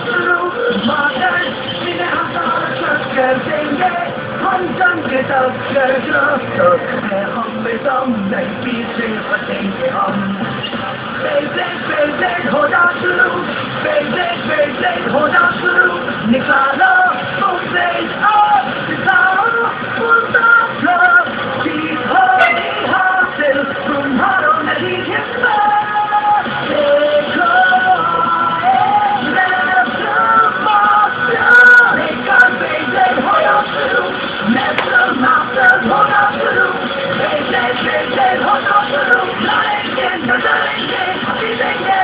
शुरू मगर जिन्हें हताश कर देंगे हम जंग टक्कर जो है हम में दम नहीं पीछे हटेंगे हम बेज़ेद हो जा शुरू बेज़ेद हो जा शुरू निकालो तुमसे और दिखाओ मुसाफिर जीत होगी हासिल तुम्हारो नहीं हिम्मत देखो बेज़ेद हो जा शुरू मास्टर हो जा शुरू बेज़ेद हो जा शुरू लड़ेंगे नजरेंगे जीतेंगे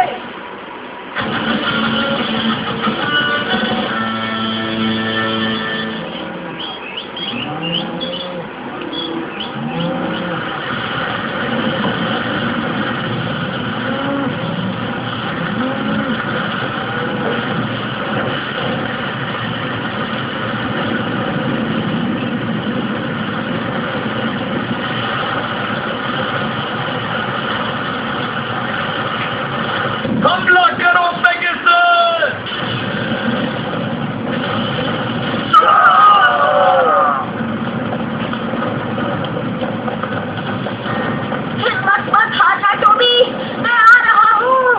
हमला करो पाकिस्तान! हिम्मत मत हारना टोबी, मैं आ रहा हूँ।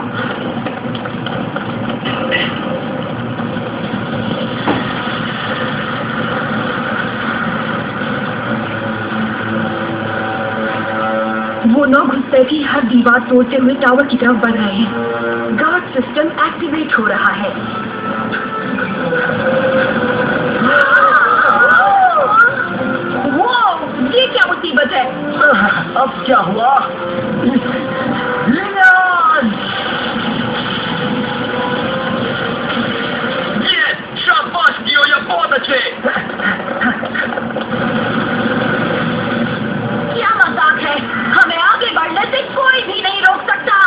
वो 9 घुसपैठी हर दीवार तोड़ते हुए टावर की तरफ बढ़ रहे हैं। गार्ड सिस्टम एक्टिवेट हो रहा है। वो ये क्या मुसीबत है? अब क्या हुआ? लियान! ये शाबाश कियो, ये बहुत अच्छे। क्या मजाक है? हमें आगे बढ़ने से कोई भी नहीं रोक सकता।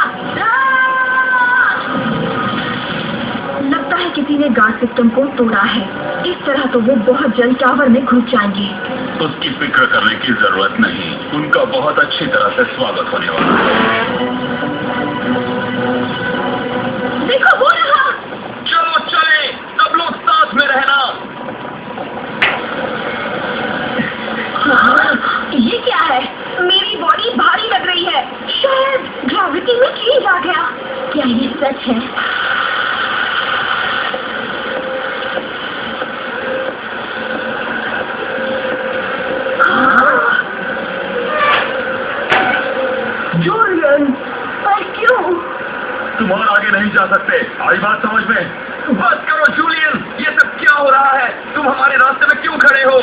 लगता है किसी ने गार्ड सिस्टम को तोड़ा है। इस तरह तो वो बहुत जल्द टावर में घुस जाएंगे। उसकी फिक्र करने की जरूरत नहीं, उनका बहुत अच्छी तरह से स्वागत होने वाला है। देखो वो रहा। चलो चले, सब लोग साथ में रहना। ये क्या है? मेरी बॉडी भारी लग रही है। शायद ग्रेविटी में चेंज आ गया। क्या ये सच है? जूलियन! पर क्यों? तुम और आगे नहीं जा सकते, आई बात समझ में? बस करो जूलियन, ये सब क्या हो रहा है? तुम हमारे रास्ते में क्यों खड़े हो?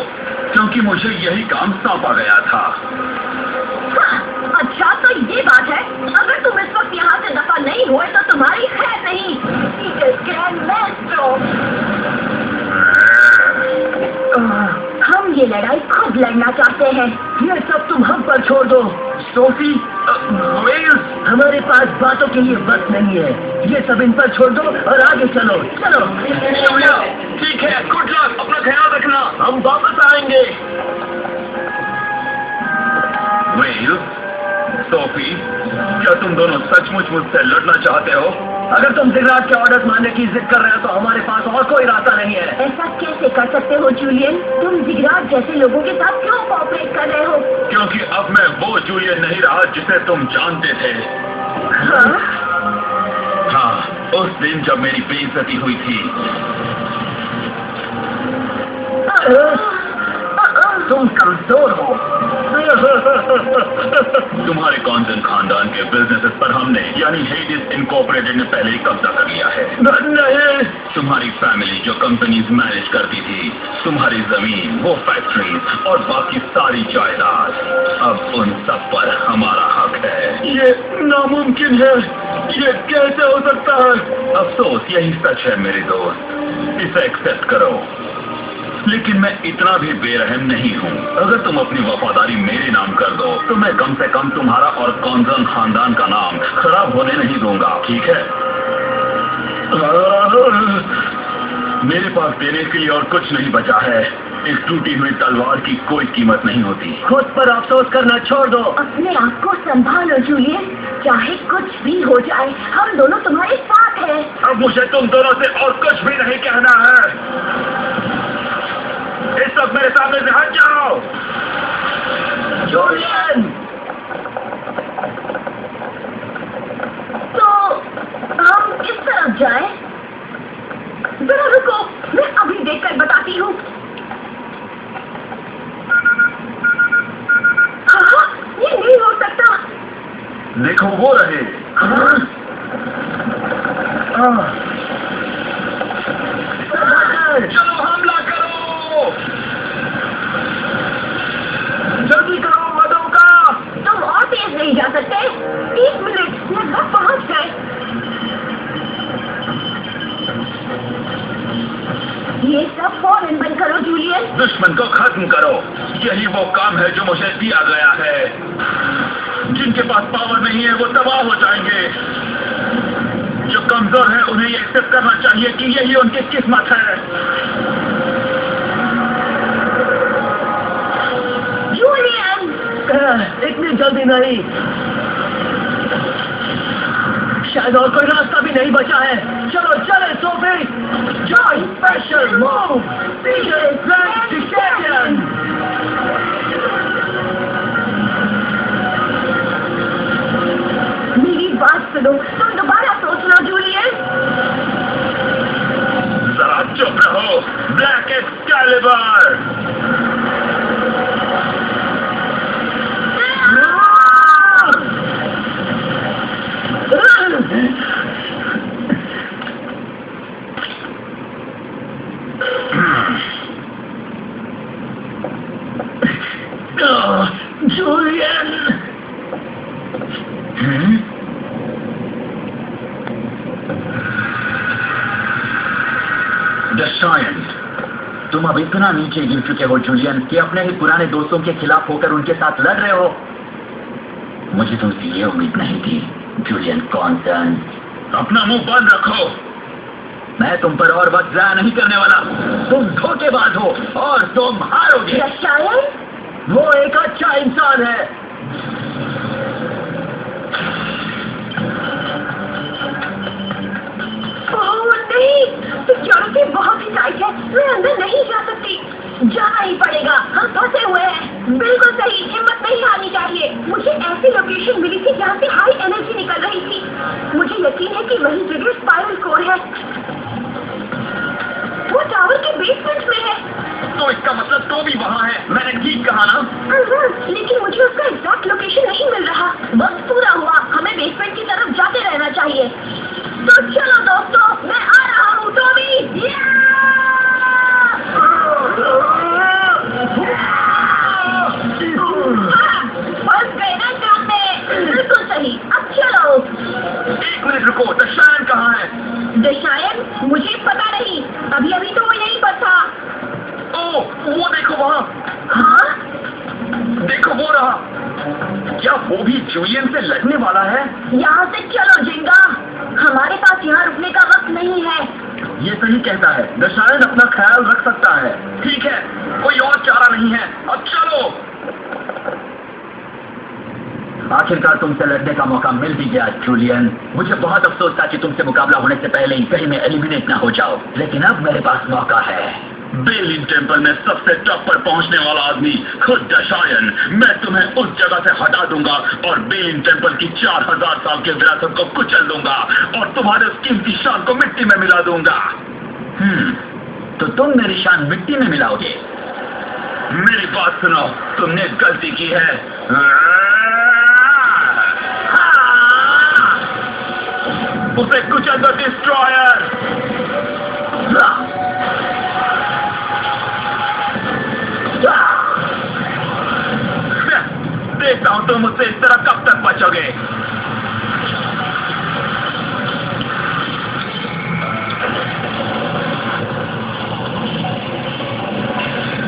क्योंकि मुझे यही काम सौंपा गया था। हाँ, अच्छा तो ये बात है। अगर तुम इस वक्त यहाँ से दफा नहीं हुए तो तुम्हारी खैर नहीं। हम ये लड़ाई खुद लड़ना चाहते हैं। ये सब तुम हम पर छोड़ दो। सोफी, हमारे पास बातों के लिए वक्त नहीं है। ये सब इन पर छोड़ दो और आगे चलो। चलो। ठीक है, गुड लक, अपना ख्याल रखना। हम वापस आएंगे। वेल, सोफी, क्या तुम दोनों सचमुच मुझसे लड़ना चाहते हो? अगर तुम जिगराट के ऑर्डर मानने की जिद कर रहे हो तो हमारे पास और कोई रास्ता नहीं है। ऐसा कैसे कर सकते हो जूलियन? तुम जिगराट जैसे लोगों के साथ क्यों कोऑपरेट कर रहे हो? क्योंकि अब मैं वो जूलियन नहीं रहा जिसे तुम जानते थे। हाँ? हाँ, उस दिन जब मेरी बेइज्जती हुई थी। तुम कमजोर हो। तुम्हारे कॉन्जन खानदान के बिजनेसेस पर हमने यानी हेडिस इनकॉर्पोरेटेड ने पहले ही कब्जा कर लिया है। नहीं। तुम्हारी फैमिली जो कंपनीज मैनेज करती थी, तुम्हारी जमीन, वो फैक्ट्रीज और बाकी सारी जायदाद, अब उन सब पर हमारा हक है। ये नामुमकिन है। ये कैसे हो सकता है? अफसोस यही सच है मेरे दोस्त, इसे एक्सेप्ट करो। लेकिन मैं इतना भी बेरहम नहीं हूँ। अगर तुम अपनी वफादारी मेरे नाम कर दो तो मैं कम से कम तुम्हारा और कॉन्जन खानदान का नाम खराब होने नहीं दूंगा, ठीक है? मेरे पास देने के लिए और कुछ नहीं बचा है। एक टूटी हुई तलवार की कोई कीमत नहीं होती। खुद पर अफसोस करना छोड़ दो। अपने आप को संभालो जूलियन। चाहे कुछ भी हो जाए, हम दोनों तुम्हारे साथ हैं। अब मुझे तुम दोनों से और कुछ भी नहीं कहना है। इस वक्त मेरे सामने से हट जाओ। जूलियन, तो हम किस तरफ जाएं? जरा रुको, मैं अभी देखकर बताती हूँ। हाँ, ये नहीं हो सकता। देखो वो रहे। चलो हमला करो, जल्दी करो मधुका। तुम और तेज नहीं जा सकते। 1 मिनट, लगभग पहुंच गए। ये सब फौरन बंद करो जूलियन। दुश्मन को खत्म करो। यही वो काम है जो मुझे दिया गया है। जिनके पास पावर नहीं है वो तबाह हो जाएंगे। जो कमजोर है उन्हें ये एक्सेप्ट करना चाहिए कि यही उनकी किस्मत है। जूलियन, इतनी जल्दी नहीं। शायद और कोई रास्ता भी नहीं बचा है। चलो चले सोफी। जॉइन स्पेशल मूव, सीधे फ्रंट डिटेक्शन। मेरी बात सुनो, तुम दोबारा सोच लो जूलियन। जरा चुप रहो, ब्लैक एक्सकैलिबर। जूलियन, दशायन, तुम अब इतना नीचे गिर चुके हो जूलियन कि अपने ही पुराने दोस्तों के खिलाफ होकर उनके साथ लड़ रहे हो। मुझे तुमसे ये उम्मीद नहीं थी जूलियन कॉन्सन। अपना मुंह बंद रखो। मैं तुम पर और वक्त जाया नहीं करने वाला। तुम धोखेबाज हो और तुम हारोगे। दशायन, वो एक अच्छा इंसान है। ओह नहीं, सिक्योरिटी बहुत ही टाइट है। मैं अंदर नहीं जा सकती। जाना ही पड़ेगा, हम फंसे हुए हैं। बिल्कुल सही, हिम्मत नहीं हारनी चाहिए। मुझे ऐसी लोकेशन मिली थी जहाँ से हाई एनर्जी निकल रही थी। मुझे यकीन है कि वही जगह स्पाइरल कोर है। वो टावर के बेसमेंट में है। तो इसका मतलब तो भी वहाँ है। मैंने ठीक कहा ना? लेकिन मुझे उसका एग्जैक्ट लोकेशन नहीं मिल रहा। वक्त पूरा हुआ, हमें बेसमेंट की तरफ जाते रहना चाहिए। तो चलो दोस्तों, मैं आ रहा हूँ। टॉमी, फंस गए ना काम में। बिल्कुल सही, अब चलो। 1 मिनट रुको, दशायन कहाँ है? दशायन, मुझे पता नहीं। अभी अभी तो वो यहीं पर था। ओह, वो देखो वहाँ। हाँ, देखो वो रहा। क्या वो भी जूलियन से लड़ने वाला है? यहाँ से चलो जिंगा, हमारे पास यहाँ रुकने का वक्त नहीं है। ये सही कहता है। दशायन अपना ख्याल रख सकता है। ठीक है, कोई और चारा नहीं है। अब चलो। आखिरकार तुमसे लड़ने का मौका मिल भी गया जूलियन। मुझे बहुत अफसोस था कि तुमसे मुकाबला होने से पहले ही कहीं में एलिमिनेट ना हो जाओ, लेकिन अब मेरे पास मौका है। बेलिन टेम्पल में सबसे टॉप पर पहुंचने वाला आदमी खुद दशायन। मैं तुम्हें उस जगह से हटा दूंगा और बेलिन टेम्पल की 4000 साल की विरासत को कुचल दूंगा और तुम्हारे उस कीमती शान को मिट्टी में मिला दूंगा। तो तुम मेरी शान मिट्टी में मिलाओगे? मेरी बात सुनो, तुमने गलती की है। उसे कुचल दो डिस्ट्रॉयर। देखता हूं तुम मुझसे इस तरह कब तक बचोगे।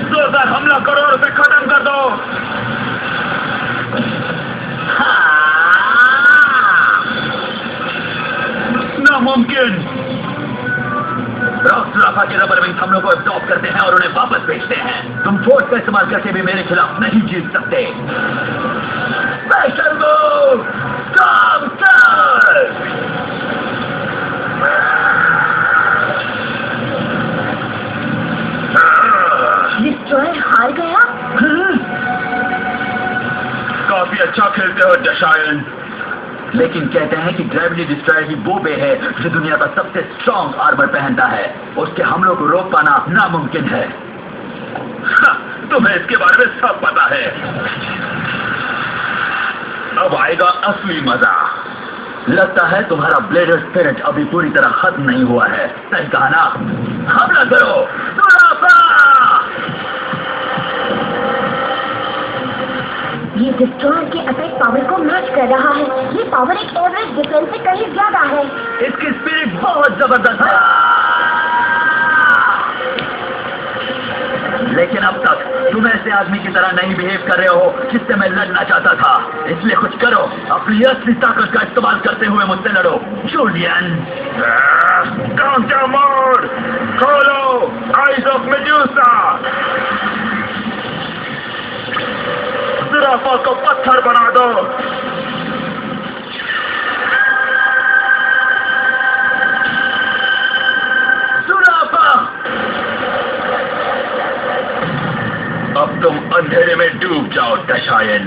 जोरदार हमला करो और उसे खत्म कर दो। नामुमकिन। रॉक्सलाफा के रबर विंग्स हम लोग को एब्जॉर्ब करते हैं और उन्हें वापस भेजते हैं। तुम फोर्स का इस्तेमाल करके भी मेरे खिलाफ नहीं जीत सकते। स्पेशल मूव, काम डिस्ट्रॉयर हार गया। काफी अच्छा खेलते हो जशायन। लेकिन कहते हैं कि ग्रेविटी डिस्ट्रॉयर ही वो बे है जो दुनिया का सबसे स्ट्रॉन्ग आर्मर पहनता है। उसके हमलों को रोक पाना नामुमकिन है। तुम्हें इसके बारे में सब पता है। अब आएगा असली मजा। लगता है तुम्हारा ब्लेडर स्पिरिट अभी पूरी तरह खत्म नहीं हुआ है। सही कहा ना? हमला करो सुराफा! ये डिस्ट्रॉयर के अटैक पावर को मैच कर रहा है। ये पावर एक एवरेज डिफेंस से कहीं ज्यादा है। इसकी स्पिरिट बहुत जबरदस्त है। लेकिन अब तक तुम ऐसे आदमी की तरह नहीं बिहेव कर रहे हो जिससे मैं लड़ना चाहता था। इसलिए कुछ करो। अपनी असली ताकत का इस्तेमाल करते हुए मुझसे लड़ो जूलियन। काउंटर मोड खोलो। Eyes of Medusa. जुराफा को पत्थर बना दो। जुराफा! अब तुम अंधेरे में डूब जाओ दशायन।